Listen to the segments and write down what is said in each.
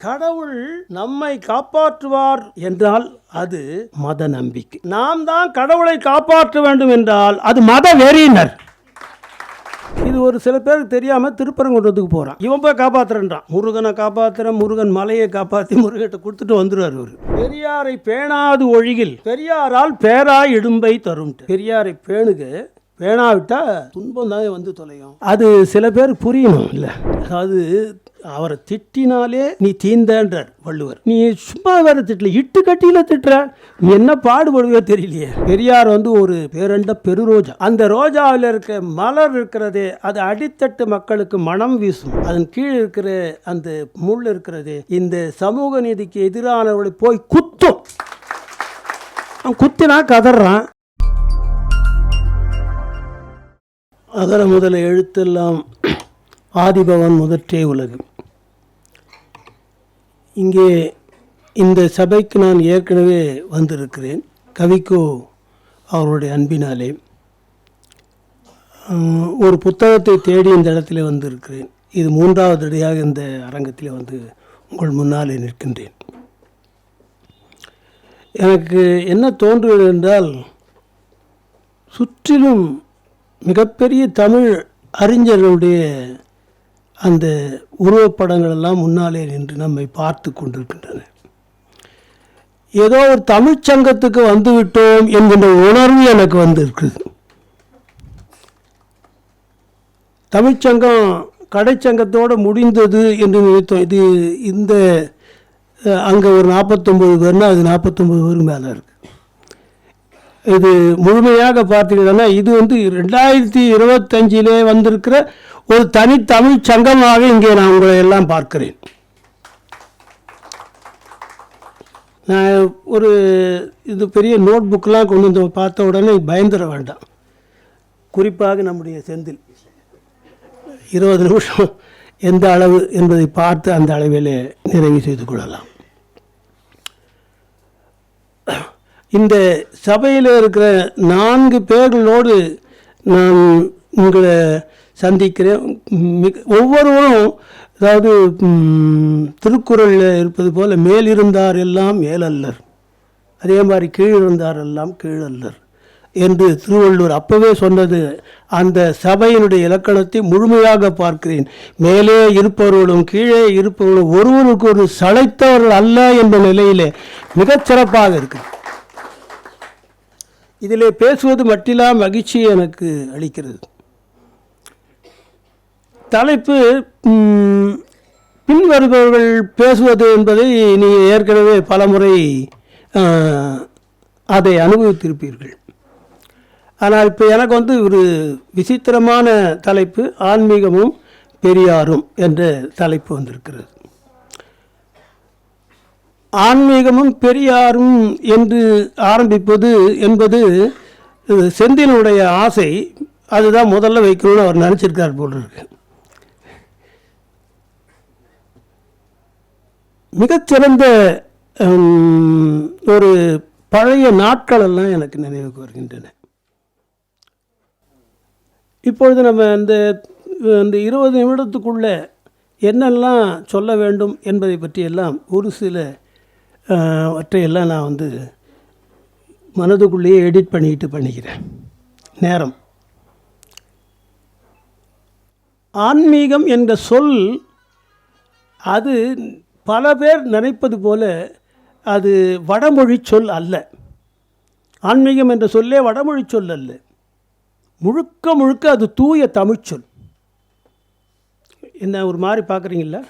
கடவுள் நம்மை காப்பாற்றுவார் என்றால் அது மத நம்பிக்கை. நாம் தான் கடவுளை காப்பாற்ற வேண்டும் என்றால் அது மத வெறியினர். இது ஒரு சில பேருக்கு தெரியாமல் திருப்பரங்குன்றத்துக்கு போகிறான், இவன் போய் காப்பாற்றுறான். முருகனை காப்பாற்றுறேன், முருகன் மலையை காப்பாற்றி முருகன்கிட்ட கொடுத்துட்டு வந்துடுவார். அவர் பெரியாரை பேணாது ஒழிகில் பெரியாரால் பேராய் இடும்பை தரும். பெரியாரை பேணாவிட்டா துன்பம் தானே வந்து தொலையும். அது சில பேர் புரியணும் இல்லை. அதாவது அவரை திட்டினாலே நீ தீந்தன்றார் வள்ளுவர். நீ சும்மா வேற திட்டல, இட்டு கட்டியில திட்டுற, நீ என்ன பாடுபடுவோ தெரியலையே. பெரியார் ஒரு பேரண்ட பெருரோஜா. அந்த ரோஜாவில் இருக்க மலர் இருக்கிறதே அது அடித்தட்டு மக்களுக்கு மனம் வீசும். அதன் கீழ் இருக்கிற அந்த முள் இருக்கிறதே இந்த சமூக நீதிக்கு எதிரானவர்களை போய் குத்தும். குத்தினா கதறான். அகர முதல எழுத்தெல்லாம் ஆதிபவன் முதற்றே உலகு. இங்கே இந்த சபைக்கு நான் ஏற்கனவே வந்திருக்கிறேன், கவிக்கோ அவருடைய அன்பினாலே. ஒரு புத்தகத்தை தேடி இந்த இடத்துல வந்திருக்கிறேன். இது 3வது அடியாக இந்த அரங்கத்தில் உங்கள் முன்னாலே நிற்கின்றேன். எனக்கு என்ன தோன்றுவது என்றால், சுற்றிலும் மிகப்பெரிய தமிழ் அறிஞர்களுடைய அந்த உருவப்படங்கள் எல்லாம் முன்னாலே நின்று நம்மை பார்த்து கொண்டிருக்கின்றன. ஏதோ ஒரு தமிழ்ச்சங்கத்துக்கு வந்துவிட்டோம் என்கின்ற உணர்வு எனக்கு வந்திருக்குது. தமிழ்ச்சங்கம் கடைச்சங்கத்தோடு முடிந்தது என்று நினைத்தோம். இந்த அங்கே ஒரு 49 பேர்னா அது 49 பேருக்கு மேலே இருக்குது. இது முழுமையாக பார்த்தீங்கன்னா இது 2025 வந்திருக்கிற ஒரு தனித்தமிழ் சங்கமாக இங்கே நான் உங்களை எல்லாம் பார்க்கிறேன். நான் இது பெரிய நோட் புக்கெலாம் கொண்டு வந்து பார்த்த உடனே பயந்துட வேண்டாம். குறிப்பாக நம்முடைய செந்தில் 20 நிமிஷம் எந்த அளவு என்பதை பார்த்து அந்த அளவில் நிறைவு செய்து கொள்ளலாம். இந்த சபையில் இருக்கிற 4 பேர்களோடு நான் உங்களை சந்திக்கிறேன். ஒவ்வொருவரும் அதாவது திருக்குறளில் இருப்பது போல் மேலிருந்தார் எல்லாம் மேலல்லர், அதே மாதிரி கீழிருந்தார் எல்லாம் கீழல்லர் என்று திருவள்ளுவர் அப்போவே சொன்னது. அந்த சபையினுடைய இலக்கணத்தை முழுமையாக பார்க்கிறேன். மேலே இருப்பவர்களும் கீழே இருப்பவர்களும் ஒருவருக்கு ஒரு சளைத்தவர்கள் அல்ல என்ற நிலையிலே மிகச்சிறப்பாக இருக்குது. இதில் பேசுவது மட்டிலா மகிழ்ச்சி எனக்கு அளிக்கிறது. தலைப்பு பின்வருபவர்கள் பேசுவது என்பதை நீங்கள் ஏற்கனவே பலமுறை அதை அனுபவித்திருப்பீர்கள். ஆனால் இப்போ எனக்கு ஒரு விசித்திரமான தலைப்பு, ஆன்மீகமும் பெரியாரும் என்ற தலைப்பு வந்திருக்கிறது. ஆன்மீகமும் பெரியாரும் என்று ஆரம்பிப்பது என்பது செந்திலுடைய ஆசை. அதுதான் முதல்ல வைக்கணும்னு அவர் நினச்சிருக்கார் போல் இருக்கு. மிகச்சிறந்த ஒரு பழைய நாட்களெல்லாம் எனக்கு நினைவுக்கு வருகின்றன. இப்பொழுது நம்ம இந்த 20 நிமிடத்துக்குள்ளே என்னெல்லாம் சொல்ல வேண்டும் என்பதை பற்றியெல்லாம் ஒரு சில அவற்றையெல்லாம் நான் மனதுக்குள்ளேயே எடிட் பண்ணிக்கிறேன். நேரம். ஆன்மீகம் என்ற சொல் அது பல பேர் நினைப்பது போல அது வடமொழி சொல் அல்ல. ஆன்மீகம் என்ற சொல்லே வடமொழி சொல் அல்ல. முழுக்க முழுக்க அது தூய தமிழ்ச்சொல். என்ன ஒரு மாதிரி பார்க்குறீங்களா?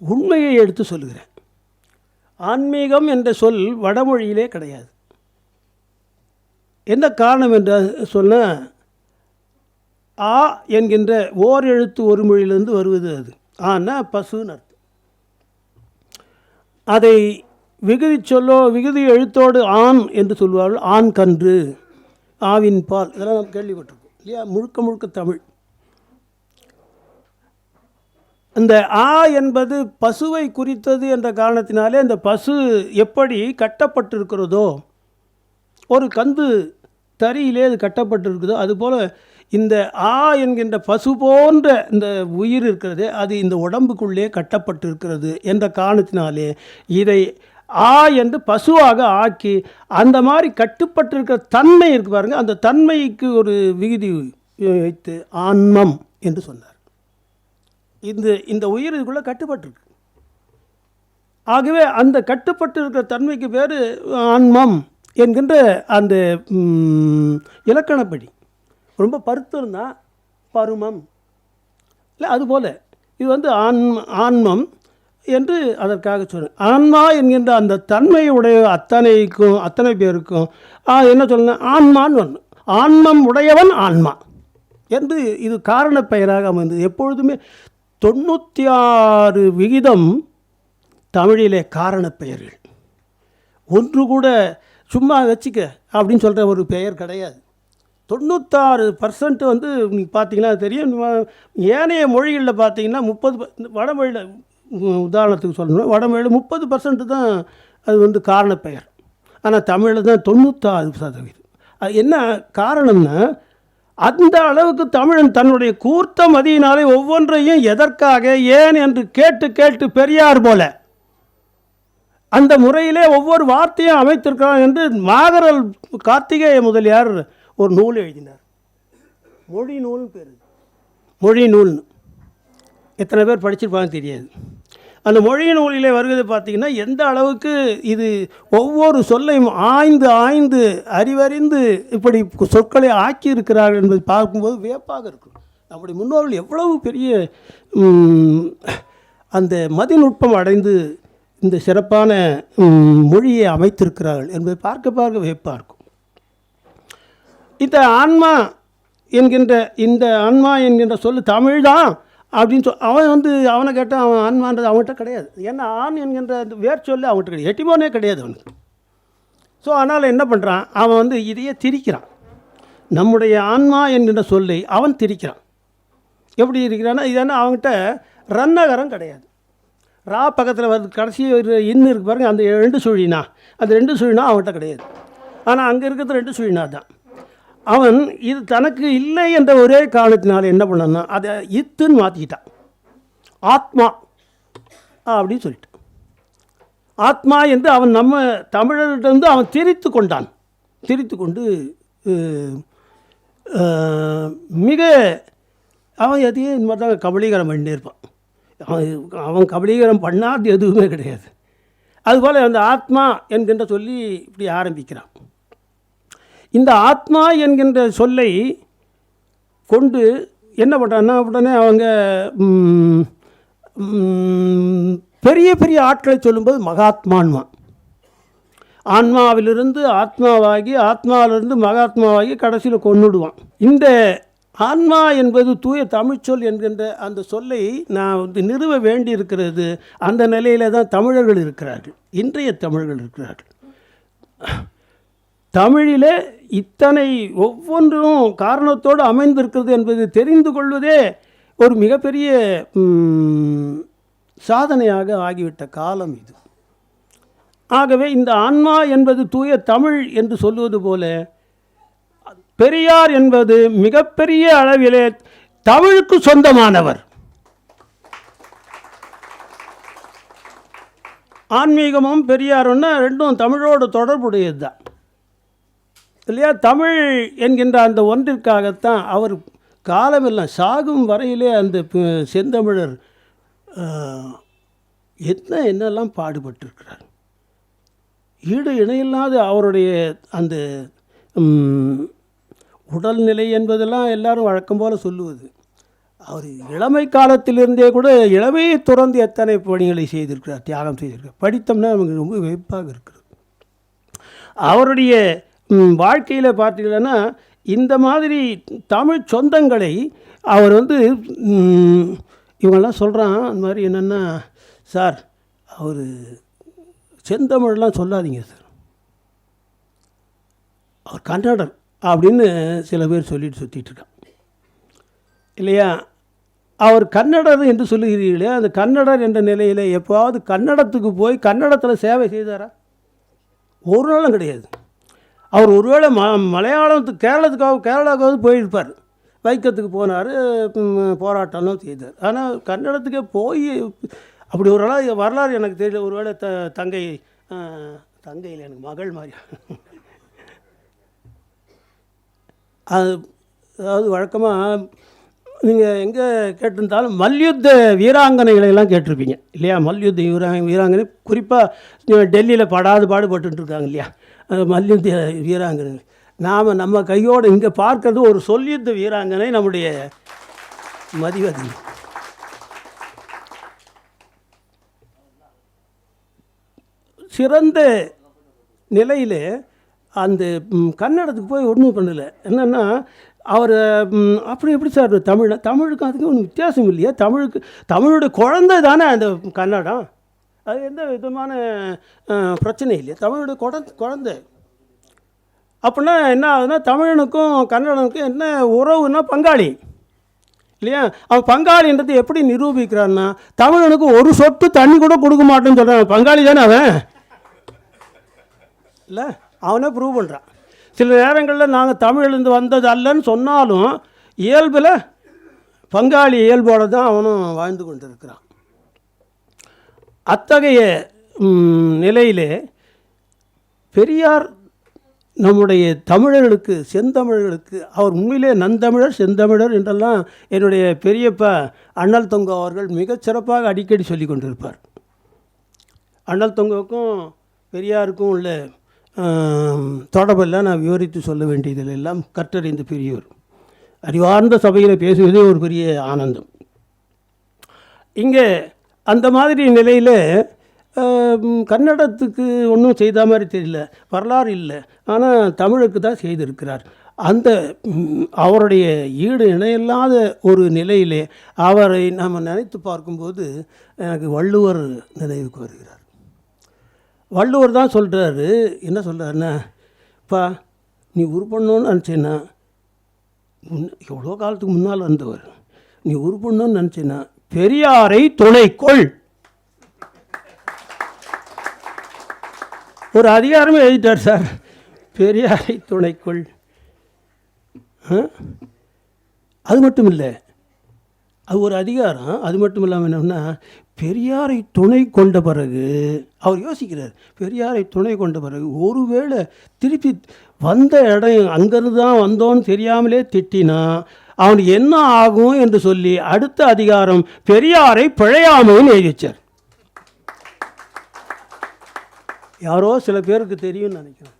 உண்மையை எடுத்து சொல்லுகிறேன். ஆன்மீகம் என்ற சொல் வடமொழியிலே கிடையாது. என்ன காரணம் என்று சொன்னால், ஆ என்கின்ற ஓர் எழுத்து ஒரு மொழியிலிருந்து வருவது. அது ஆனா பசுன்னு அர்த்தம். அதை விகுதி எழுத்தோடு ஆண் என்று சொல்வார்கள். ஆண் கன்று, ஆவின் பால், இதெல்லாம் நம்ம கேள்விப்பட்டிருக்கோம் இல்லையா? முழுக்க முழுக்க தமிழ். அந்த ஆ என்பது பசுவை குறித்தது என்ற காரணத்தினாலே அந்த பசு எப்படி கட்டப்பட்டிருக்கிறதோ, ஒரு கந்து தறியிலே அது கட்டப்பட்டிருக்குதோ, அதுபோல் இந்த ஆ என்கின்ற பசு போன்ற இந்த உயிர் இருக்கிறது, அது இந்த உடம்புக்குள்ளே கட்டப்பட்டு இருக்கிறது என்ற காரணத்தினாலே இதை ஆ என்று பசுவாக ஆக்கி அந்த மாதிரி கட்டுப்பட்டிருக்கிற தன்மை இருக்கு பாருங்க, அந்த தன்மைக்கு ஒரு விகுதி வைத்து ஆன்மம் என்று சொன்னார். இந்த உயிர் இதுக்குள்ளே கட்டுப்பட்டிருக்கு. ஆகவே அந்த கட்டுப்பட்டு இருக்கிற தன்மைக்கு பேர் ஆன்மம் என்கின்ற அந்த இலக்கணப்படி. ரொம்ப பருத்திருந்தா பருமம் இல்லை, அதுபோல் இது ஆன்மம் என்று அதற்காக சொன்னேன். ஆன்மா என்கின்ற அந்த தன்மையுடைய அத்தனை பேருக்கும் என்ன சொல்லணும், ஆன்மான்னு ஒன்று. ஆன்மம் உடையவன் ஆன்மா என்று இது காரண பெயராக அமைந்தது. எப்பொழுதுமே 96% தமிழிலே காரண பெயர்கள். ஒன்று கூட சும்மா வச்சுக்க அப்படின்னு சொல்கிற ஒரு பெயர் கிடையாது. 96% நீங்கள் பார்த்தீங்கன்னா தெரியும். ஏனைய மொழிகளில் பார்த்தீங்கன்னா 30, வடமொழியில் உதாரணத்துக்கு சொல்லணும், வடமொழியில் 30% தான் அது காரண பெயர். ஆனால் தமிழில் தான் 96%. அது என்ன காரணம்னா, அந்த அளவுக்கு தமிழன் தன்னுடைய கூர்த்த மதியினாலே ஒவ்வொன்றையும் எதற்காக ஏன் என்று கேட்டு கேட்டு பெரியார் போல அந்த முறையிலே ஒவ்வொரு வார்த்தையும் அமைத்திருக்கிறான் என்று மாகரல் கார்த்திகேய முதலியார் ஒரு நூல் எழுதினார். மொழி நூல்னு பேர். மொழி நூல்னு எத்தனை பேர் படிச்சிருப்பாங்க தெரியாது. அந்த மொழி நூலிலே வருகிறது பார்த்திங்கன்னா, எந்த அளவுக்கு இது ஒவ்வொரு சொல்லையும் ஆய்ந்து அறிவறிந்து இப்படி சொற்களை ஆக்கியிருக்கிறார்கள் என்பதை பார்க்கும்போது வியப்பாக இருக்கும். நம்முடைய முன்னோர்கள் எவ்வளவு பெரிய அந்த மதிநுட்பம் அடைந்து இந்த சிறப்பான மொழியை அமைத்திருக்கிறார்கள் என்பதை பார்க்க வியப்பாக இருக்கும். இந்த ஆன்மா என்கின்ற சொல்லு தமிழ் தான் அப்படின்னு அவனை கேட்டால் அவன் ஆன்மான்றது அவன்கிட்ட கிடையாது. ஏன்னா ஆண் என்கின்ற அந்த வேர் சொல்லு அவன்கிட்ட கிடையாது, எட்டிமோனே கிடையாது அவனுக்கு. ஸோ அதனால் என்ன பண்ணுறான், அவன் இதையே திரிக்கிறான். நம்முடைய ஆன்மா என்கின்ற சொல்லை அவன் திரிக்கிறான். எப்படி இருக்கிறான்னா, இதனா அவன்கிட்ட ரன்னகரம் கிடையாது. ரா பக்கத்தில் வருது, கடைசி ஒரு இன்னு இருக்கு பாருங்க, அந்த 2 சுழினா, அந்த 2 சுழினா அவன்கிட்ட கிடையாது. ஆனால் அங்கே இருக்கிறது 2 சுழினா தான். அவன் இது தனக்கு இல்லை என்ற ஒரே காரணத்தினால என்ன பண்ணான்னா, அதை இத்துன்னு மாற்றிக்கிட்டான். ஆத்மா அப்படின்னு சொல்லிட்டான். ஆத்மா என்று அவன் நம்ம தமிழர்கிட்ட அவன் திரித்து கொண்டு மிக அவன் எதையும் இந்த மாதிரி தான் கபலீகரம் பண்ணிட்டே இருப்பான். அவன் கபலீகரம் பண்ணாது எதுவுமே கிடையாது. அதுபோல் அந்த ஆத்மா என்கின்ற சொல்லி இப்படி ஆரம்பிக்கிறான். இந்த ஆத்மா என்கின்ற சொல்லை கொண்டு என்ன பண்ணுறான்னா, உடனே அவங்க பெரிய பெரிய ஆட்களை சொல்லும்போது மகாத்மான்மா, ஆன்மாவிலிருந்து ஆத்மாவாகி, ஆத்மாவிலிருந்து மகாத்மாவாகி கடைசியில் கொன்னுடுவான். இந்த ஆன்மா என்பது தூய தமிழ்ச்சொல் என்கின்ற அந்த சொல்லை நான் நிறுவ வேண்டி இருக்கிறது. அந்த நிலையில் தான் தமிழர்கள் இருக்கிறார்கள், இன்றைய தமிழர்கள் இருக்கிறார்கள். தமிழிலே இத்தனை ஒவ்வொன்றும் காரணத்தோடு அமைந்திருக்கிறது என்பது தெரிந்து கொள்வதே ஒரு மிகப்பெரிய சாதனையாக ஆகிவிட்ட காலம் இது. ஆகவே இந்த ஆன்மா என்பது தூய தமிழ் என்று சொல்லுவது போல, பெரியார் என்பது மிகப்பெரிய அளவிலே தமிழுக்கு சொந்தமானவர். ஆன்மீகமும் பெரியாருன்னா ரெண்டும் தமிழோடு தொடர்புடையது தான் இல்லையா? தமிழ் என்கின்ற அந்த ஒன்றிற்காகத்தான் அவர் காலமெல்லாம் சாகும் வரையிலே அந்த செந்தமிழர் என்னெல்லாம் பாடுபட்டிருக்கிறார். ஈடு இணையில்லாத அவருடைய அந்த உடல்நிலை என்பதெல்லாம் எல்லாரும் வழக்கம் போல் சொல்லுவது. அவர் இளமை காலத்திலிருந்தே கூட இளமையை துறந்து எத்தனை பணிகளை செய்திருக்கிறார், தியாகம் செய்திருக்கிறார். படித்தோம்னா நமக்கு ரொம்ப வியப்பாக இருக்கிறது. அவருடைய வாழ்க்கையில் பார்த்தீங்கன்னா இந்த மாதிரி தமிழ் சொந்தங்களை அவர் இவங்கெல்லாம் சொல்கிறான். அந்த மாதிரி என்னென்னா, சார் அவர் செந்தமிழ்லாம் சொல்லாதீங்க சார், அவர் கன்னடர் அப்படின்னு சில பேர் சொல்லிட்டு சுற்றிட்டு இருக்கான் இல்லையா? அவர் கன்னடர் என்று சொல்லுகிறீர்களே, அந்த கன்னடர் என்ற நிலையில் எப்போவாவது கன்னடத்துக்கு போய் கன்னடத்தில் சேவை செய்தாரா? ஒரு நாளும் கிடையாது. அவர் ஒருவேளை மலையாளத்துக்கு கேரளாவுக்காவது போயிருப்பார். வைக்கத்துக்கு போனார், போராட்டம்லாம் செய்தார். ஆனால் கன்னடத்துக்கே போய் அப்படி ஒரு வரலாறு எனக்கு தெரியல. ஒருவேளை தங்கையில் எனக்கு மகள் மாதிரி அது. அதாவது வழக்கமாக நீங்கள் எங்கே கேட்டிருந்தாலும் மல்யுத்த வீராங்கனைகளெல்லாம் கேட்டிருப்பீங்க இல்லையா? மல்யுத்த வீராங்கனை குறிப்பாக டெல்லியில் பாடுபட்டுருக்காங்க இல்லையா? மல்யுத்த வீராங்கனைகள். நம்ம கையோடு இங்கே பார்க்கறது ஒரு சொல்யுத்த வீராங்கனை, நம்முடைய மதிவதி. சிறந்த நிலையில் அந்த கன்னடத்துக்கு போய் ஒன்றும் பண்ணலை. என்னென்னா அவர் அப்படி எப்படி சார் தமிழுக்கும் அதுக்கும் ஒன்றும் வித்தியாசம் இல்லையா? தமிழுடைய குழந்தை தானே அந்த கன்னடம். அது எந்த விதமான பிரச்சனை இல்லையா? தமிழுடைய குழந்தை. அப்படின்னா என்ன ஆகுதுன்னா, தமிழனுக்கும் கன்னடனுக்கும் என்ன உறவுன்னா பங்காளி இல்லையா? அவன் பங்காளின்றது எப்படி நிரூபிக்கிறான்னா, தமிழனுக்கு ஒரு சொட்டு தண்ணி கூட கொடுக்க மாட்டேன்னு சொல்கிறான். பங்காளி தானே அவன் இல்லை? அவனே ப்ரூவ் பண்ணுறான். சில நேரங்களில் நாங்கள் தமிழ்லேருந்து வந்தது அல்லன்னு சொன்னாலும் இயல்பில் பங்காளி இயல்போடு தான் அவனும் வாழ்ந்து கொண்டு இருக்கிறான். அத்தகைய நிலையிலே பெரியார் நம்முடைய தமிழர்களுக்கு, செந்தமிழர்களுக்கு, அவர் உண்மையிலே நந்தமிழர் செந்தமிழர் என்றெல்லாம் என்னுடைய பெரியப்பா அண்ணல் தொங்கா அவர்கள் மிகச்சிறப்பாக அடிக்கடி சொல்லி கொண்டிருப்பார். அண்ணல் தொங்காவுக்கும் பெரியாருக்கும் உள்ள தொடர்பெல்லாம் நான் விவரித்து சொல்ல வேண்டியதில் எல்லாம் கற்றறிந்த பெரியவர். அறிவார்ந்த சபையில் பேசுவதே ஒரு பெரிய ஆனந்தம். இங்கே அந்த மாதிரி நிலையில் கன்னடத்துக்கு ஒன்றும் செய்த மாதிரி தெரியல, வரலாறு இல்லை. ஆனால் தமிழுக்கு தான் செய்திருக்கிறார். அந்த அவருடைய ஈடு இணையில்லாத ஒரு நிலையிலே அவரை நாம் நினைத்து பார்க்கும்போது எனக்கு வள்ளுவர் நினைவுக்கு வருகிறார். வள்ளுவர் தான் சொல்கிறாரு, என்ன சொல்கிறாருன்னா, இப்போ நீ உருப்படணும்னு நினச்சேன்னா, எவ்வளோ காலத்துக்கு முன்னால் வந்தவர், நீ உருப்படணும்னு நினச்சேன்னா பெரியாரை துணைக்கொள். ஒரு அதிகாரமே எழுதிட்டார் சார், பெரியாரை துணைக்கொள். அது மட்டும் இல்லை, அது ஒரு அதிகாரம். அது மட்டும் இல்லாமல் என்னன்னா, பெரியாரை துணை கொண்ட பிறகு அவர் யோசிக்கிறார், பெரியாரை துணை கொண்ட பிறகு ஒருவேளை திருப்பி வந்த இடம் அங்கேருந்து தான் வந்தோன்னு தெரியாமலே திட்டினா அவனுக்கு என்ன ஆகும் என்று சொல்லி அடுத்த அதிகாரம் பெரியாரை பிழையாமைன்னு எழுதி வச்சார். யாரோ சில பேருக்கு தெரியும்னு நினைக்கிறேன்,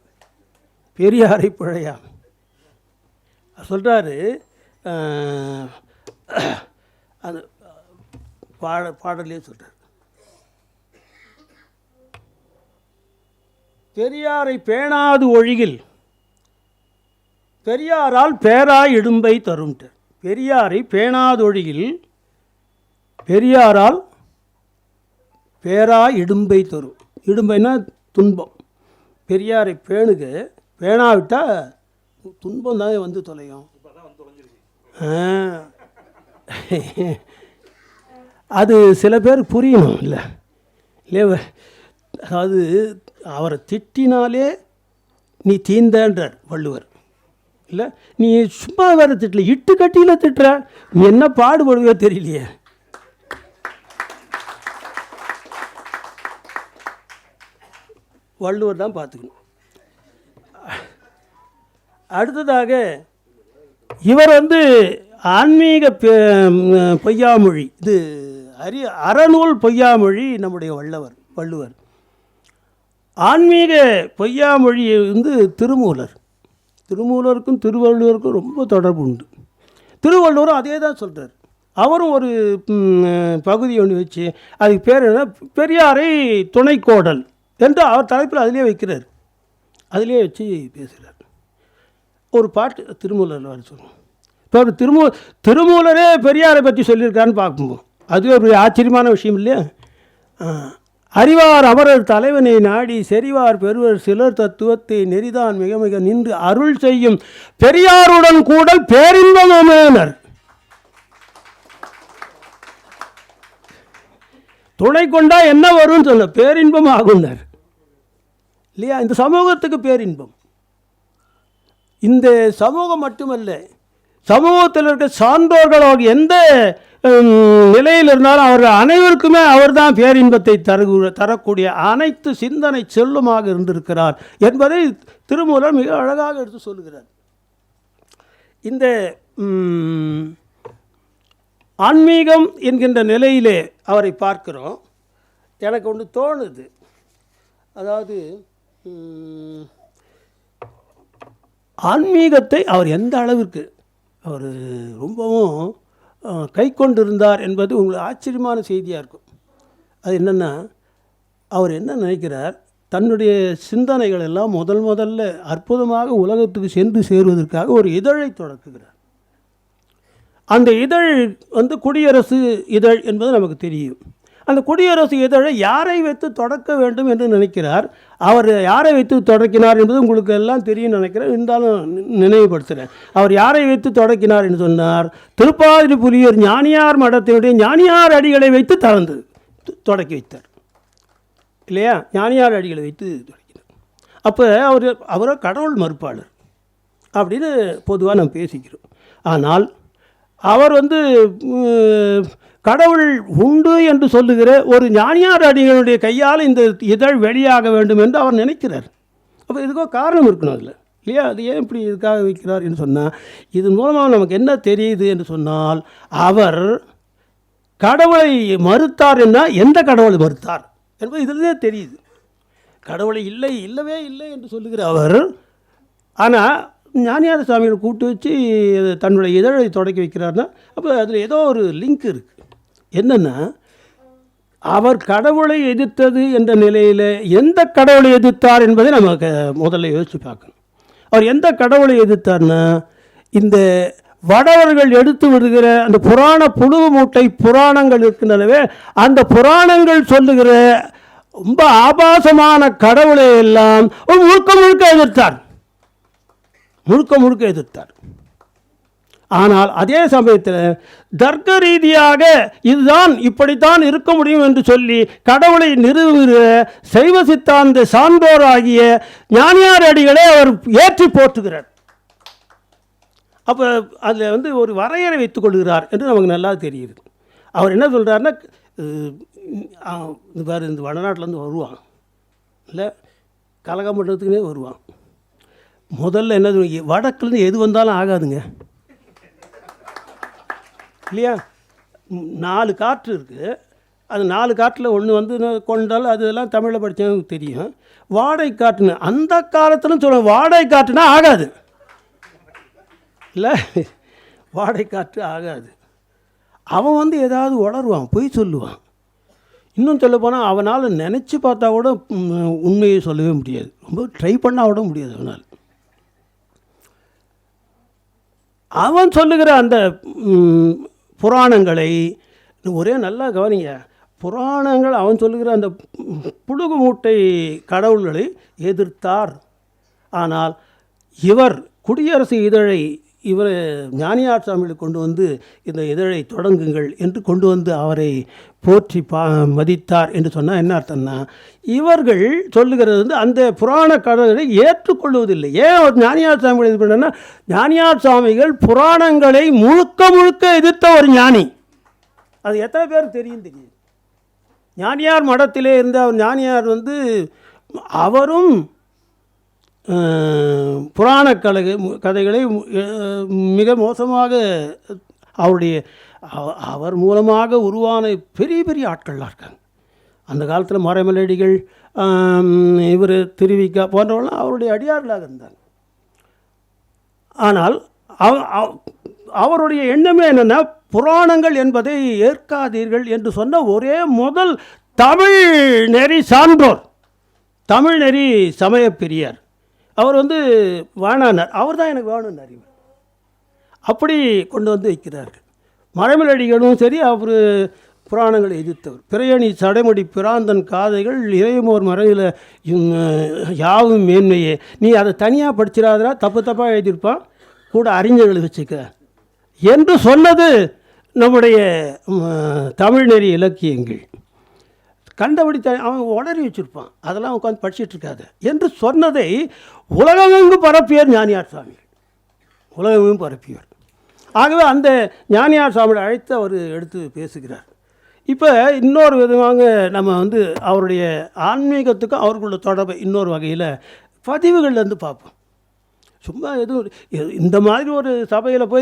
பெரியாரை பிழையாமை சொல்கிறாரு. அது பாடலே சொல்கிறார், பெரியாரை பேணாது ஒழிகில் பெரியாரால் பேராய் இடும்பை தரும்ட்டு. பெரியாரை பேணாது ஒழிகில் பெரியாரால் பேராய் இடும்பை தரும். இடும்பைனா துன்பம். பெரியாரை பேணுக, பேணாவிட்டால் துன்பம் தான் வந்து தொலையும். அது சில பேர் புரியணும் இல்லை இல்லையா? அதாவது அவரை திட்டினாலே நீ தீந்தன்றார் வள்ளுவர் இல்லை. நீ சும்மா வேறு திட்டல, இட்டு கட்டியில் திட்டுற, நீ என்ன பாடுபடுவோ தெரியலையே. வள்ளுவர் தான் பார்த்துக்கணும். அடுத்ததாக இவர் ஆன்மீக பொய்யாமொழி, இது அறநூல் பொய்யாமொழி நம்முடைய வள்ளுவர். ஆன்மீக பொய்யாமொழி திருமூலருக்கும் திருவள்ளுவருக்கும் ரொம்ப தொடர்பு உண்டு. திருவள்ளுவரும் அதே தான் சொல்கிறார். அவரும் ஒரு பகுதி ஒன்று வச்சு அதுக்கு பேர் என்ன, பெரியாரை துணைக்கோடல் என்று அவர் தலைப்பில் அதிலே வைக்கிறார். அதிலே வச்சு பேசுகிறார். ஒரு பாட்டு திருமூலரில் வர சொல்லுவோம். இப்போ திருமூலரே பெரியாரை பற்றி சொல்லியிருக்காருன்னு பார்க்கும்போது அதுவே ஒரு ஆச்சரியமான விஷயம் இல்லையா? அறிவார் அமரர் தலைவனை நாடி செறிவார் பெறுவர் சிலர் தத்துவத்தை நெறிதான் மிக மிக நின்று அருள் செய்யும் பெரியாருடன் கூடல் பேரின்பமேனர். துணை கொண்டா என்ன வரும்னு சொல்ல, பேரின்பம் ஆகுனர் இல்லையா? இந்த சமூகத்துக்கு பேரின்பம். இந்த சமூகம் மட்டுமல்ல, சமூகத்தில் இருக்க சான்றோர்கள் எந்த நிலையில் இருந்தாலும் அவர்கள் அனைவருக்குமே அவர்தான் பேரின்பத்தை தரக்கூடிய அனைத்து சிந்தனை செல்லுமாக இருந்திருக்கிறார் என்பதை திருமூலர் மிக அழகாக எடுத்து சொல்லுகிறார். இந்த ஆன்மீகம் என்கின்ற நிலையிலே அவரை பார்க்கிறோம். எனக்கு ஒன்று தோணுது, அதாவது ஆன்மீகத்தை அவர் எந்த அளவிற்கு அவர் ரொம்பவும் கை கொண்டிருந்தார் என்பது உங்களுக்கு ஆச்சரியமான செய்தியாக இருக்கும். அது என்னென்னா, அவர் என்ன நினைக்கிறார், தன்னுடைய சிந்தனைகள் எல்லாம் முதல்ல அற்புதமாக உலகத்துக்கு சென்று சேருவதற்காக ஒரு இதழை தொடக்குகிறார். அந்த இதழ் குடியரசு இதழ் என்பது நமக்கு தெரியும். அந்த குடியரசு இதழை யாரை வைத்து தொடக்க வேண்டும் என்று நினைக்கிறார். அவர் யாரை வைத்து தொடக்கினார் என்பது உங்களுக்கு எல்லாம் தெரியும் நினைக்கிறேன், இருந்தாலும் நினைவுபடுத்துகிறேன். அவர் யாரை வைத்து தொடக்கினார் என்று சொன்னார், திருப்பாதிரிபுலியூர் ஞானியார் மடத்தினுடைய ஞானியார் அடிகளை வைத்து தொடக்கி வைத்தார் இல்லையா? ஞானியார் அடிகளை வைத்து தொடக்கினார். அப்போ அவரை கடவுள் மறுப்பாளர் அப்படின்னு பொதுவாக நம்ம பேசிக்கிறோம். ஆனால் அவர் கடவுள் உண்டு என்று சொல்லுகிற ஒரு ஞானியார் அடிகளுடைய கையால் இந்த இதழ் வெளியாக வேண்டும் என்று அவர் நினைக்கிறார். அப்போ இதுக்கோ காரணம் இருக்கணும் அதில் இல்லையா? அது ஏன் இப்படி இதுக்காக வைக்கிறார் என்று சொன்னால், இது மூலமாக நமக்கு என்ன தெரியுது என்று சொன்னால், அவர் கடவுளை மறுத்தார் என்ன, எந்த கடவுளை மறுத்தார் என்பது இதிலே தெரியுது. கடவுளை இல்லவே இல்லை என்று சொல்லுகிற அவர், ஆனால் ஞானியார் சாமியை கூப்பிட்டு வச்சு தன்னுடைய இதழை தொடக்கி வைக்கிறார்னா, அப்போ அதில் ஏதோ ஒரு லிங்க் இருக்குது. என்னென்னா, அவர் கடவுளை எதிர்த்தது என்ற நிலையில் எந்த கடவுளை எதிர்த்தார் என்பதை நமக்கு முதல்ல யோசித்து பார்க்கணும். அவர் எந்த கடவுளை எதிர்த்தார்னா, இந்த வடவர்கள் எடுத்து விடுகிற அந்த புராண புழு மூட்டை புராணங்கள் இருக்கின்றனவே, அந்த புராணங்கள் சொல்லுகிற ரொம்ப ஆபாசமான கடவுளை எல்லாம் முழுக்க எதிர்த்தார். ஆனால் அதே சமயத்தில் தர்க்க ரீதியாக இதுதான் இப்படித்தான் இருக்க முடியும் என்று சொல்லி கடவுளை நிறுவுகிற சைவ சித்தாந்த சான்றோராகிய ஞானியார் அடிகளை அவர் ஏற்றி போற்றுகிறார். அப்போ அதில் ஒரு வரையறை வைத்துக் கொள்கிறார் என்று நமக்கு நல்லா தெரியுது. அவர் என்ன சொல்கிறாருன்னா, இந்த வடநாட்டிலேருந்து வருவான் இல்லை, கலகம் பண்ணுறதுக்குனே வருவான். முதல்ல என்ன, வடக்குலேருந்து எது வந்தாலும் ஆகாதுங்க இல்லையா? 4 காற்று இருக்குது. அது 4 காற்றில் ஒன்று கொண்டால் அதெல்லாம் தமிழில் படித்தவங்களுக்கு தெரியும். வாடகை காற்றுன்னு அந்த காலத்துலன்னு சொல்ல, வாடகை காற்றுனா ஆகாது இல்லை, வாடகை காற்று ஆகாது. அவன் ஏதாவது உளருவான், பொய் சொல்லுவான். இன்னும் சொல்ல போனால் அவனால் நினச்சி பார்த்தா கூட உண்மையை சொல்லவே முடியாது, ரொம்ப ட்ரை பண்ணால் கூட முடியாது அவனால். அவன் சொல்லுகிற அந்த புராணங்களை ஒரே நல்லா கவனிங்க. புராணங்கள் அவன் சொல்லுகிற அந்த புழுகு மூட்டை கடவுள்களை எதிர்த்தார். ஆனால் இவர் குடியரசு இதழை ஞானியார் சாமியை கொண்டு இந்த இதழை தொடங்குங்கள் என்று கொண்டு அவரை போற்றி மதித்தார் என்று சொன்னால் என்ன அர்த்தம்னா, இவர்கள் சொல்லுகிறது அந்த புராண கடவுளை ஏற்றுக்கொள்வதில்லை. ஏன் அவர் ஞானியார் சாமிகள் இது பண்ணா, ஞானியார் சாமிகள் புராணங்களை முழுக்க எதிர்த்த ஒரு ஞானி. அது எத்தனை பேர் தெரியும். ஞானியார் மடத்திலே இருந்த அவர் ஞானியார் அவரும் புராண கதைகளை மிக மோசமாக அவர் மூலமாக உருவான பெரிய ஆட்கள்லாம் இருக்காங்க. அந்த காலத்தில் மறைமலடிகள், இவர் திருவிக்கா போன்றவர்களாம் அவருடைய அடியார்களாக இருந்தாங்க. ஆனால் அவருடைய எண்ணமே என்னென்னா, புராணங்கள் என்பதை ஏற்காதீர்கள் என்று சொன்ன ஒரே முதல் தமிழ் நெறி சான்றோர், தமிழ் நெறி சமய பெரியார். அவர் வாணானார், அவர் தான் எனக்கு வேணும்னார். இவர் அப்படி கொண்டு வைக்கிறார்கள். மறைமலடிகளும் சரி, அவர் புராணங்களை எதிர்த்தவர். பிறையணி சடைமுடி பிராந்தன் காதைகள் இறையமோர் மறையில் யாவும் மேன்மையே, நீ அதை தனியாக படிச்சிடாதரா, தப்பாக எழுதியிருப்பான், கூட அறிஞர்களை வச்சுக்க என்று சொன்னது நம்முடைய தமிழ்நெறி இலக்கியங்கள். கண்டபடி அவன் உளறி வச்சுருப்பான், அதெல்லாம் உட்காந்து படிச்சுட்டு இருக்காது என்று சொன்னதை உலகமெங்கும் பரப்பியவர் ஞானியார் சாமி. உலகமெங்கும் பரப்பியவர். ஆகவே அந்த ஞானியார் சுவாமியை அழைத்து அவர் எடுத்து பேசுகிறார். இப்போ இன்னொரு விதமாக நம்ம வந்து அவருடைய ஆன்மீகத்துக்கும் அவர்களுடைய தொடர்பை இன்னொரு வகையில் பதிவுகள்லேருந்து பார்ப்போம். சும்மா எதுவும் இந்த மாதிரி ஒரு சபையில்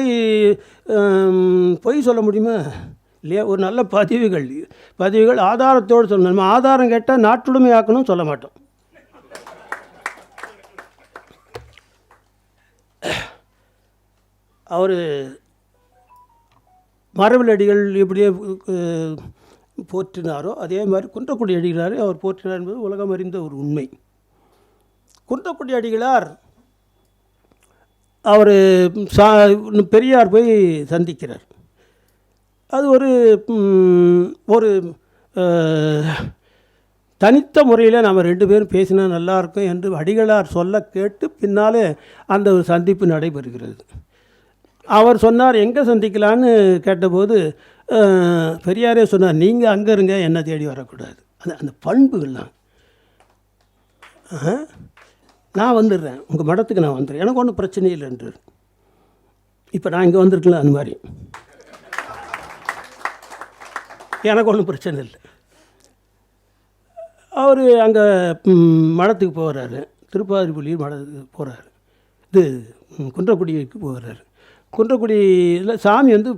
போய் சொல்ல முடியுமா இல்லையா? ஒரு நல்ல பதிவுகள் ஆதாரத்தோடு சொல்லணும். நம்ம ஆதாரம் கேட்டால் நாட்டுடைமை ஆக்கணும்னு சொல்ல மாட்டோம். அவர் மரபில் அடிகள் எப்படியே போற்றினாரோ அதே மாதிரி குன்றக்குடி அடிகளாரை அவர் போற்றினார் என்பது உலகம் அறிந்த ஒரு உண்மை. குன்றக்குடி அடிகளார் அவர் பெரியார் போய் சந்திக்கிறார். அது ஒரு தனித்த முறையில் நம்ம 2 பேரும் பேசினா நல்லாயிருக்கும் என்று அடிகளார் சொல்ல கேட்டு பின்னாலே அந்த ஒரு சந்திப்பு நடைபெறுகிறது. அவர் சொன்னார், எங்கே சந்திக்கலான்னு கேட்டபோது பெரியாரே சொன்னார், நீங்கள் அங்கே இருங்க, என்னை தேடி வரக்கூடாது. அந்த பண்புகள்லாம் நான் வந்துடுறேன், உங்கள் மடத்துக்கு நான் வந்துடுறேன், எனக்கு ஒன்றும் பிரச்சனை இல்லைன்று. இப்போ நான் இங்கே வந்திருக்கலாம், அந்த மாதிரி எனக்கு ஒன்றும் பிரச்சனை இல்லை. அவர் அங்கே மடத்துக்கு போகிறாரு, திருப்பாதிரிப்பள்ளி மடத்துக்கு போகிறாரு, இது குன்றக்குடிக்கு போகிறாரு. குன்றக்குடியில் சாமி வந்து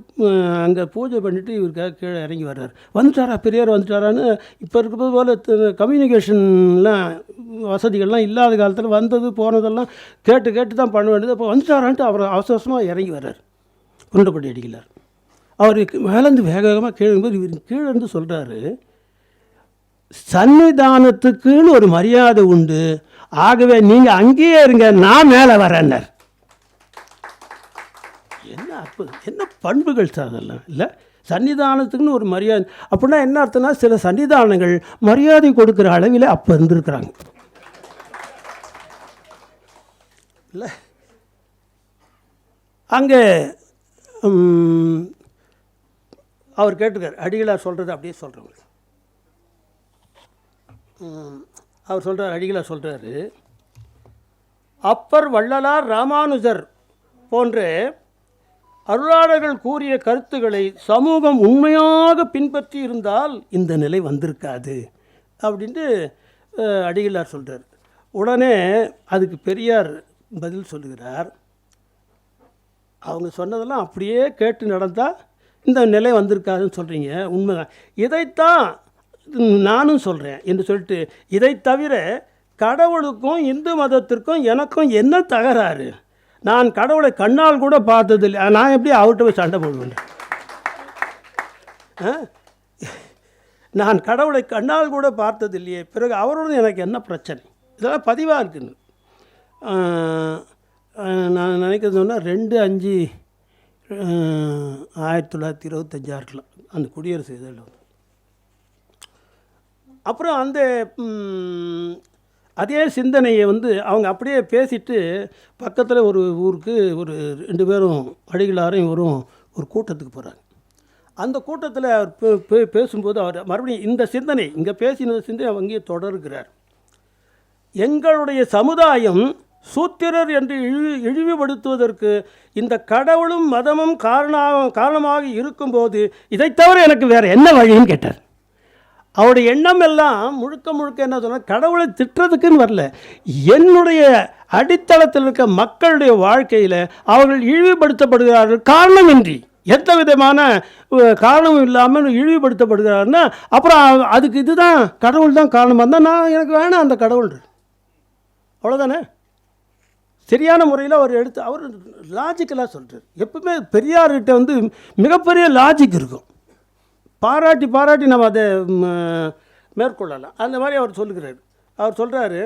அங்கே பூஜை பண்ணிவிட்டு இவருக்காக கீழே இறங்கி வர்றாரு. வந்துட்டாரா பெரியார் வந்துட்டாரான்னு இப்போ இருக்கிறது போல் கம்யூனிகேஷன்லாம் வசதிகள்லாம் இல்லாத காலத்தில் வந்தது போனதெல்லாம் கேட்டு தான் பண்ண வேண்டியது. அப்போ வந்துட்டாரான்ட்டு அவர் அவசரமாக இறங்கி வர்றார் குன்றக்குடி அடிகளார். அவருக்கு மேலேருந்து வேகமாக கீழே இவர் கீழே இருந்து சொல்கிறாரு, சன்னிதானத்துக்குன்னு ஒரு மரியாதை உண்டு, ஆகவே நீங்கள் அங்கேயே இருங்க, நான் மேலே வரேன்னார். என்ன அற்புதம், என்ன பண்புகள் சார் அதெல்லாம் இல்லை? சன்னிதானத்துக்குன்னு ஒரு மரியாதை அப்படின்னா என்ன அர்த்தம்னா, சில சன்னிதானங்கள் மரியாதை கொடுக்குற அளவில் அப்போ இருந்திருக்கிறாங்க இல்லை? அங்கே அவர் கேட்டுக்கார், அடிகளார் சொல்கிறது அப்படியே சொல்கிறவங்க. அவர் சொல்கிறார், அடிகளார் சொல்கிறாரு, அப்பர் வள்ளலார் ராமானுஜர் போன்ற அருளாளர்கள் கூறிய கருத்துக்களை சமூகம் உண்மையாக பின்பற்றி இருந்தால் இந்த நிலை வந்திருக்காது அப்படின்ட்டு அடிகளார் சொல்கிறார். உடனே அதுக்கு பெரியார் பதில் சொல்லுகிறார், அவங்க சொன்னதெல்லாம் அப்படியே கேட்டு நடந்தால் இந்த நிலை வந்திருக்காதுன்னு சொல்கிறீங்க, உண்மைதான், இதைத்தான் நானும் சொல்கிறேன் என்று சொல்லிட்டு, இதை தவிர கடவுளுக்கும் இந்து மதத்திற்கும் எனக்கும் என்ன தகராறு? நான் கடவுளை கண்ணால் கூட பார்த்ததில்லை, நான் எப்படி அவர்கிட்ட போய் சண்டை போடுவேன்? நான் கடவுளை கண்ணால் கூட பார்த்ததில்லையே, பிறகு அவரோடு எனக்கு என்ன பிரச்சனை? இதெல்லாம் பதிவாக இருக்குன்னு நான் நினைக்கிறதுனா 2/5/1925 இருக்கலாம் அந்த குடியரசு இதழில் வந்து. அப்புறம் அந்த அதே சிந்தனையை வந்து அவங்க அப்படியே பேசிட்டு பக்கத்தில் ஒரு ஊருக்கு ஒரு 2 பேரும் அடிகளாரும் இவரும் ஒரு கூட்டத்துக்கு போகிறாங்க. அந்த கூட்டத்தில் அவர் பேசும்போது அவர் மறுபடியும் இந்த சிந்தனை இங்கே பேசின சிந்தனை அங்கேயே தொடர்கிறார். எங்களுடைய சமுதாயம் சூத்திரர் என்று இழிவுபடுத்துவதற்கு இந்த கடவுளும் மதமும் காரணமாக இருக்கும்போது இதை தவிர எனக்கு வேறு என்ன வழின்னு கேட்டார். அவருடைய எண்ணம் எல்லாம் முழுக்க என்ன சொன்னால், கடவுளை திட்டுறதுக்குன்னு வரல, என்னுடைய அடித்தளத்தில் இருக்க மக்களுடைய வாழ்க்கையில் அவர்கள் இழிவுபடுத்தப்படுகிறார்கள் காரணமின்றி, எந்த விதமான காரணமும் இல்லாமல் இழிவுபடுத்தப்படுகிறாருன்னா அப்புறம் அதுக்கு இதுதான் கடவுள் தான் காரணமாக இருந்தால் நான் எனக்கு வேணாம் அந்த கடவுள், அவ்வளோதானே? சரியான முறையில் அவர் அவர் லாஜிக்கலாக சொல்கிறார். எப்பவுமே பெரியார்கிட்ட வந்து மிகப்பெரிய லாஜிக் இருக்கும், பாராட்டி நம்ம அதை மேற்கொள்ளலாம். அந்த மாதிரி அவர் சொல்லுகிறார். அவர் சொல்கிறாரு,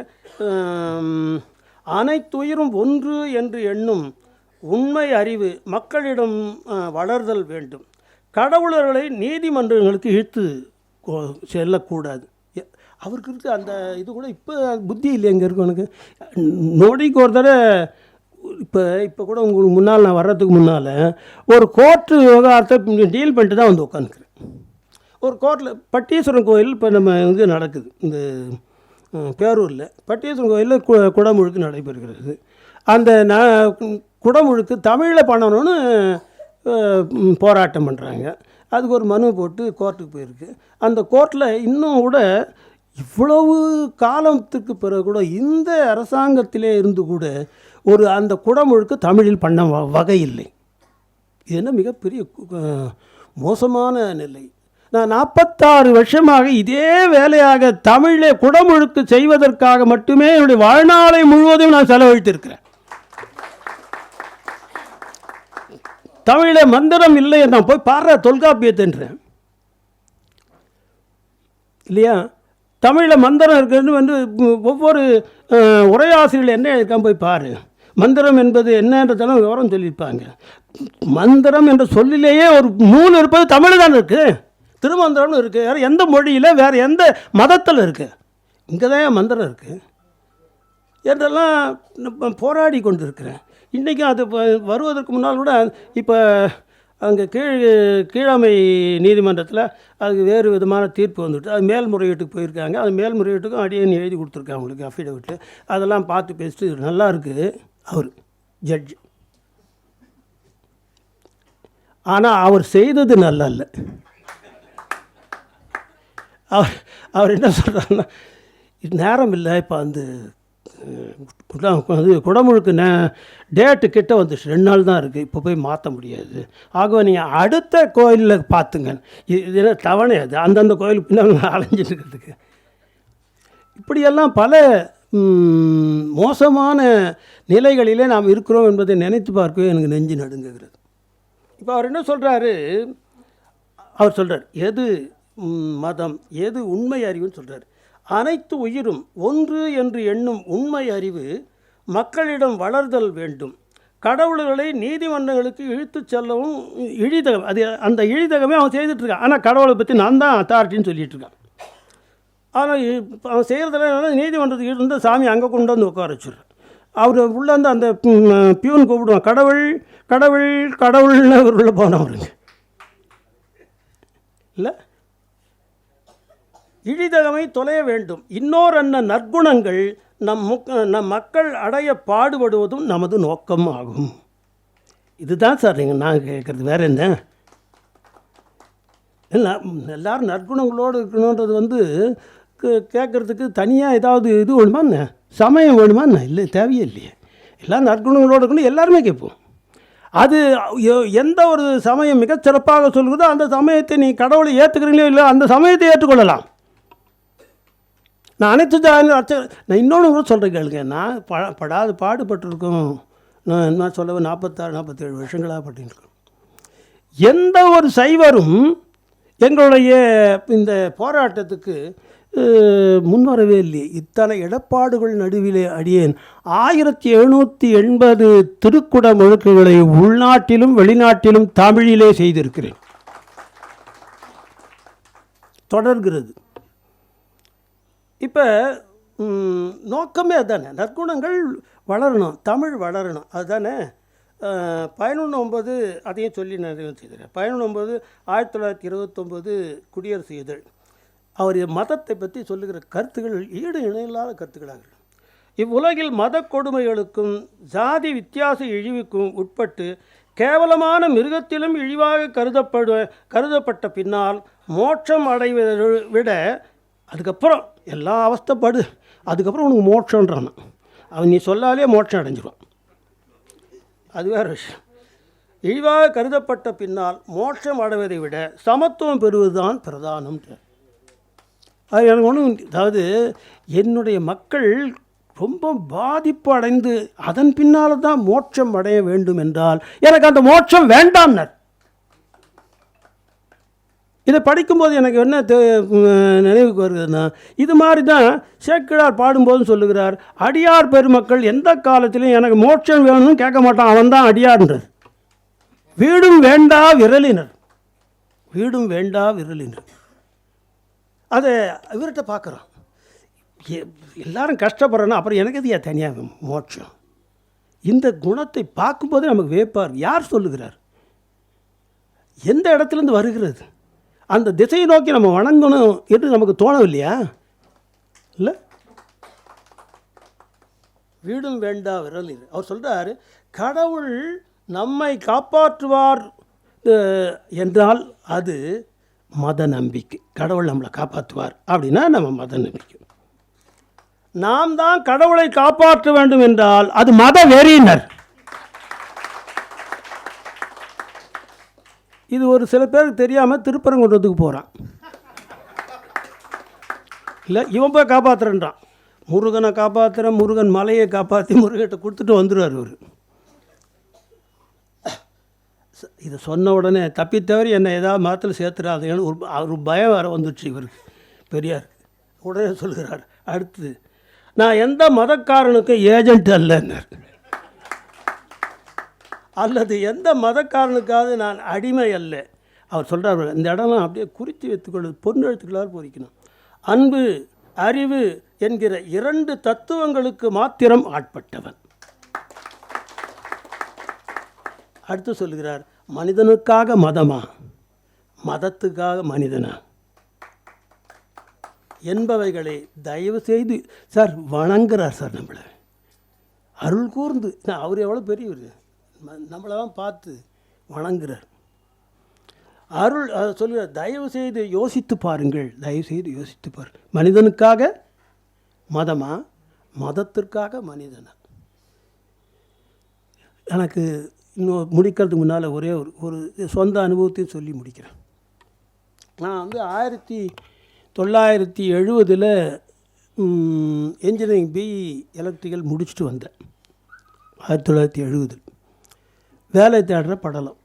அனைத்துயிரும் ஒன்று என்று எண்ணும் உண்மை அறிவு மக்களிடம் வளர்தல் வேண்டும். கடவுளர்களை நீதிமன்றங்களுக்கு இழுத்து செல்லக்கூடாது. அவருக்கு இருக்கு அந்த இது கூட இப்போ புத்தி இல்லை எங்கே இருக்கும் எனக்கு. நோடிக்கு ஒரு தடவை இப்போ கூட உங்களுக்கு முன்னால் நான் வர்றதுக்கு முன்னால் ஒரு கோர்ட்டு விவகாரத்தை டீல் பண்ணிட்டு தான் வந்து உட்காந்துக்கிறேன். ஒரு கோர்ட்டில் பட்டீஸ்வரன் கோயில் இப்போ நம்ம இது நடக்குது, இந்த பேரூரில் பட்டீஸ்வரன் கோயிலில் குடமுழுக்கு நடைபெறுகிறது. அந்த குடமுழுக்கு தமிழில் பண்ணணும்னு போராட்டம் பண்ணுறாங்க. அதுக்கு ஒரு மனு போட்டு கோர்ட்டுக்கு போயிருக்கு. அந்த கோர்ட்டில் இன்னும் கூட இவ்வளவு காலத்துக்கு பிறகு கூட இந்த அரசாங்கத்திலே இருந்து கூட ஒரு அந்த குடமுழுக்கு தமிழில் பண்ண வகை இல்லை. இது என்ன மிகப்பெரிய மோசமான நிலை. நான் 46 வருஷமாக இதே வேலையாக தமிழை குடமுழுக்கு செய்வதற்காக மட்டுமே என்னுடைய வாழ்நாளை முழுவதும் நான் செலவழித்திருக்கிறேன். தமிழில் மந்திரம் இல்லை, நான் போய் பாடுற தொல்காப்பியத்துன்றேன் இல்லையா. தமிழில் மந்திரம் இருக்குன்னு வந்து ஒவ்வொரு உரையாசிரியர்கள் என்ன இருக்கான் போய் பாரு. மந்திரம் என்பது என்னன்றதெல்லாம் விவரம் சொல்லியிருப்பாங்க. மந்திரம் என்ற சொல்லிலேயே ஒரு நூல் இருப்பது தமிழ் தான் இருக்குது. திருமந்திரம்னு இருக்குது. வேறு எந்த மொழியில் வேறு எந்த மதத்தில் இருக்குது? இங்கே தான் மந்திரம் இருக்குது என்றெல்லாம் போராடி கொண்டு இருக்கிறேன். இன்றைக்கும் அது வருவதற்கு முன்னால் கூட இப்போ அங்கே கீழமை நீதிமன்றத்தில் அதுக்கு வேறு விதமான தீர்ப்பு வந்துட்டு அது மேல்முறையீட்டுக்கு போயிருக்காங்க. அது மேல்முறையீட்டுக்கும் அடியேன்னு எழுதி கொடுத்துருக்காங்க அவங்களுக்கு அஃபிடவிட்டு. அதெல்லாம் பார்த்து பேசிட்டு நல்லா இருக்குது அவர் ஜட்ஜ். ஆனால் அவர் செய்தது நல்லா இல்லை. அவர் என்ன சொல்கிறாருன்னா, நேரம் இல்லை, இப்போ வந்து குடமுழுக்கு டேட்டு கிட்ட வந்துச்சு, 2 நாள் தான் இருக்குது, இப்போ போய் மாற்ற முடியாது. ஆகவே நீங்கள் அடுத்த கோயிலில் பார்த்துங்க. இது என்ன தவணை? அது அந்தந்த கோயிலுக்கு பின்னால் அலைஞ்சிட்டு இருக்கிறதுக்கு. இப்படியெல்லாம் பல மோசமான நிலைகளிலே நாம் இருக்கிறோம் என்பதை நினைத்து பார்க்கவே எனக்கு நெஞ்சு நடுங்குகிறது. இப்போ அவர் என்ன சொல்கிறாரு? அவர் சொல்கிறார், எது மதம், எது உண்மை அறிவுன்னு சொல்கிறார். அனைத்து உயிரும் ஒன்று என்று எண்ணும் உண்மை அறிவு மக்களிடம் வளர்தல் வேண்டும். கடவுள்களை நீதிமன்றங்களுக்கு இழுத்து செல்லவும் இழிதகம், அது அந்த இழிதகமே அவன் செய்துட்ருக்கான். ஆனால் கடவுளை பற்றி நான் தான் அத்தாரிட்டின்னு சொல்லிகிட்டு இருக்கான். ஆனால் அவன் செய்கிறதுல நீதிமன்றத்துக்கு இருந்த சாமி அங்கே கொண்டு வந்து உட்கார வச்சுடுறான். அவர் உள்ளேருந்து அந்த பியூன் கூப்பிடுவான், கடவுள் கடவுள் கடவுள்னு அவர் உள்ளே போனவருங்க இல்லை. இழிதகமை தொலைய வேண்டும். இன்னொரு நற்குணங்கள் நம் மக்கள் அடைய பாடுபடுவதும் நமது நோக்கம் ஆகும். இதுதான் சார் நீங்கள் நான் கேட்குறது, வேறு என்ன? எல்லாரும் நற்குணங்களோடு இருக்கணுன்றது வந்து கேட்குறதுக்கு தனியாக ஏதாவது இது வேணுமா என்ன, சமயம் வேணுமா என்ன? இல்லை, தேவையே இல்லையே. எல்லாம் நற்குணங்களோடு இருக்கணும், எல்லாருமே கேட்போம். அது எந்த ஒரு சமயம் மிகச்சிறப்பாக சொல்கிறதோ அந்த சமயத்தை நீ கடவுளை ஏற்றுக்கிறீங்களோ இல்லை, அந்த சமயத்தை ஏற்றுக்கொள்ளலாம். நான் அனைத்து நான் இன்னொன்று கூட சொல்கிறேன் கேளுங்க. நான் படாது பாடுபட்டிருக்கோம். நான் என்ன சொல்ல 46-47 வருஷங்களாக பட்டிருக்கோம். எந்த ஒரு சைவரும் எங்களுடைய இந்த போராட்டத்துக்கு முன்வரவே இல்லையே. இத்தனை இடப்பாடுகள் நடுவிலே அடியேன் 1780 திருக்குட முழுக்குகளை உள்நாட்டிலும் வெளிநாட்டிலும் தமிழிலே செய்திருக்கிறேன். தொடர்கிறது. இப்போ நோக்கமே அதுதானே, நற்குணங்கள் வளரணும், தமிழ் வளரணும், அதுதானே. 11/9 அதையும் சொல்லி நிறைவு செய்கிறேன். 11/9 1929 குடியரசு இதழ். அவர் மதத்தை பற்றி சொல்லுகிற கருத்துக்கள் ஈடு இணையில்லாத கருத்துக்களாக. இவ்வுலகில் மத கொடுமைகளுக்கும் ஜாதி வித்தியாச இழிவுக்கும் உட்பட்டு கேவலமான மிருகத்திலும் இழிவாக கருதப்பட்ட பின்னால் மோட்சம் அடைவதை விட அதுக்கப்புறம் எல்லா அவஸ்தைப்படு, அதுக்கப்புறம் உனக்கு மோட்சன்றான். அவன் நீ சொல்லாலே மோட்சம் அடைஞ்சிடுவான். அது வேறு விஷயம். இழிவாக கருதப்பட்ட பின்னால் மோட்சம் அடைவதை விட சமத்துவம் பெறுவது தான் பிரதானம்ன்ற. அது எனக்கு ஒன்றும், அதாவது என்னுடைய மக்கள் ரொம்ப பாதிப்பு அடைந்து அதன் பின்னால் தான் மோட்சம் அடைய வேண்டும் என்றால் எனக்கு அந்த மோட்சம் வேண்டாம்னர். இதை படிக்கும்போது எனக்கு என்ன நினைவுக்கு வருகிறதுனா, இது மாதிரி தான் சேக்கிழார் பாடும்போதும் சொல்லுகிறார், அடியார் பெருமக்கள் எந்த காலத்திலையும் எனக்கு மோட்சம் வேணும்னு கேட்க மாட்டான், அவன் தான் அடியார்ன்றார். வீடும் வேண்டா விரலினர், வீடும் வேண்டா விரலினர். அதை இவர்கிட்ட பார்க்குறோம். எல்லாரும் கஷ்டப்படுறோன்னா அப்புறம் எனக்கு எது தனியாக மோட்சம்? இந்த குணத்தை பார்க்கும்போதே நமக்கு வேப்பார். யார் சொல்லுகிறார்? எந்த இடத்துலேருந்து வருகிறது? அந்த திசையை நோக்கி நம்ம வணங்கணும் என்று நமக்கு தோணவில்லையா? இல்லை, வீடும் வேண்டா விரலில். அவர் சொல்கிறார், கடவுள் நம்மை காப்பாற்றுவார் என்றால் அது மத நம்பிக்கை. கடவுள் நம்மளை காப்பாற்றுவார் அப்படின்னா நம்ம மத நம்பிக்கை. நாம் தான் கடவுளை காப்பாற்ற வேண்டும் என்றால் அது மத வெறியினர். இது ஒரு சில பேருக்கு தெரியாமல் திருப்பரங்குன்றத்துக்கு போகிறான். இல்லை, இவன் போய் காப்பாற்றுறான். முருகனை காப்பாற்றுறேன், முருகன் மலையை காப்பாற்றி முருகன்கிட்ட கொடுத்துட்டு வந்துடுவார் இவர். இதை சொன்ன உடனே தப்பித்தவரை என்னை ஏதாவது மதத்தில் சேர்த்துறாதுன்னு ஒரு பயம் வர வந்துடுச்சு இவருக்கு, பெரியார். உடனே சொல்கிறார், அடுத்து நான் எந்த மதக்காரனுக்கும் ஏஜென்ட் அல்லன்னார். அல்லது எந்த மதக்காரனுக்காவது நான் அடிமை அல்ல. அவர் சொல்கிறார், இந்த இடம்லாம் அப்படியே குறித்து வைத்துக்கொள்வது பொண்ணு எழுத்துக்களால் பொறிக்கணும். அன்பு, அறிவு என்கிற 2 தத்துவங்களுக்கு மாத்திரம் ஆட்பட்டவன். அடுத்து சொல்கிறார், மனிதனுக்காக மதமா, மதத்துக்காக மனிதனா என்பவைகளை தயவு செய்து சார் வணங்குறார் சார். நம்மளை அருள் கூர்ந்து, அவர் எவ்வளோ பெரியவர், நம்மளெல்லாம் பார்த்து வணங்குறார். அருள் சொல்கிறார், தயவு செய்து யோசித்து பாருங்கள், தயவு செய்து யோசித்து பாருங்கள். மனிதனுக்காக மதமா, மதத்திற்காக மனிதனா? எனக்கு இன்னும் முடிக்கிறதுக்கு முன்னால் ஒரே ஒரு சொந்த அனுபவத்தையும் சொல்லி முடிக்கிறேன். நான் வந்து 1970 என்ஜினியரிங் பிஇ எலக்ட்ரிக்கல் முடிச்சுட்டு வந்தேன். 1970 வேலை தேடுற படலம்.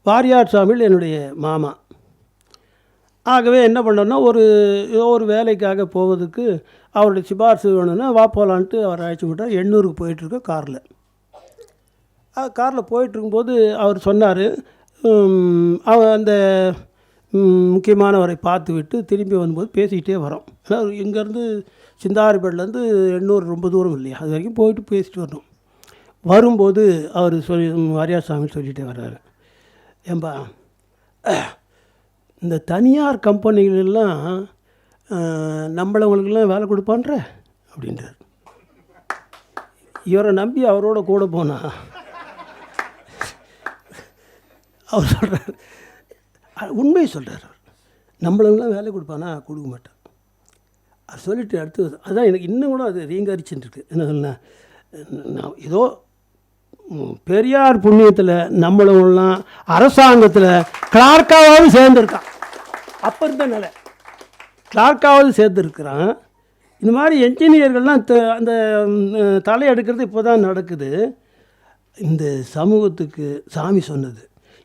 வாரியார் சாமியில் என்னுடைய மாமா. ஆகவே என்ன பண்ணோன்னா, ஒரு வேலைக்காக போவதுக்கு அவருடைய சிபாரிசு வேணும்னா வா போகலான்ட்டு அவர் அழைச்சி விட்டார். 800க்கு போயிட்டுருக்கோம் காரில். காரில் போயிட்டுருக்கும்போது அவர் சொன்னார், அந்த முக்கியமானவரை பார்த்து விட்டு திரும்பி வரும்போது பேசிக்கிட்டே வரோம். ஏன்னா இங்கேருந்து சிந்தாரிப்பேட்டிலேருந்து 800 ரொம்ப தூரம் இல்லையா, அது வரைக்கும் போயிட்டு பேசிட்டு வரணும். வரும்போது அவர் வாரியார் சாமி சொல்லிகிட்டே வர்றாரு, ஏம்பா இந்த தனியார் கம்பெனிகளெல்லாம் நம்மளவங்களுக்கெல்லாம் வேலை கொடுப்பான்ற அப்படின்றார். இவரை நம்பி அவரோட கூட போனா அவர் சொல்கிறார், உண்மையை சொல்கிறார், நம்மளவங்களாம் வேலை கொடுப்பானா, கொடுக்க மாட்டான். அது சொல்லிவிட்டு அடுத்து அதுதான் எனக்கு இன்னும் கூட அது ரீங்கரிச்சுட்டுருக்கு. என்ன சொன்னால், நான் ஏதோ பெரியார் புண்ணியத்தில் நம்மளவங்களாம் அரசாங்கத்தில் கிளார்க்காவது சேர்ந்துருக்கான். அப்போ இருந்த நிலை கிளார்க்காவது சேர்ந்துருக்குறான். இந்த மாதிரி என்ஜினியர்கள்லாம் அந்த தலையெடுக்கிறது இப்போ தான் நடக்குது. இந்த சமூகத்துக்கு சாமி சொன்னது,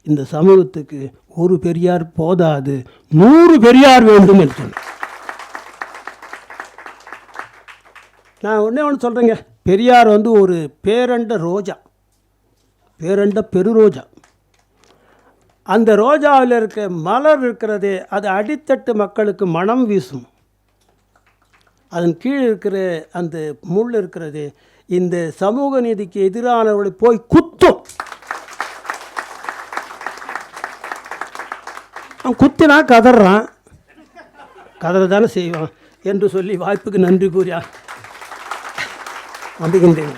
இந்த சமூகத்துக்கு ஒரு பெரியார் போதாது, 100 பெரியார் வேண்டும் என்று சொன்னேன். நான் ஒன்று சொல்கிறேங்க, பெரியார் வந்து ஒரு பேரண்ட ரோஜா, பேரண்ட பெரு ரோஜா. அந்த ரோஜாவில் இருக்க மலர் இருக்கிறதே, அது அடித்தட்டு மக்களுக்கு மனம் வீசும். அதன் கீழ் இருக்கிற அந்த முள் இருக்கிறதே, இந்த சமூக நீதிக்கு எதிரானவர்களை போய் குத்தும். அவன் குத்தினா கதறான், கதற தானே செய்வான் என்று சொல்லி வாய்ப்புக்கு நன்றி கூறியா வந்துகின்றேன்.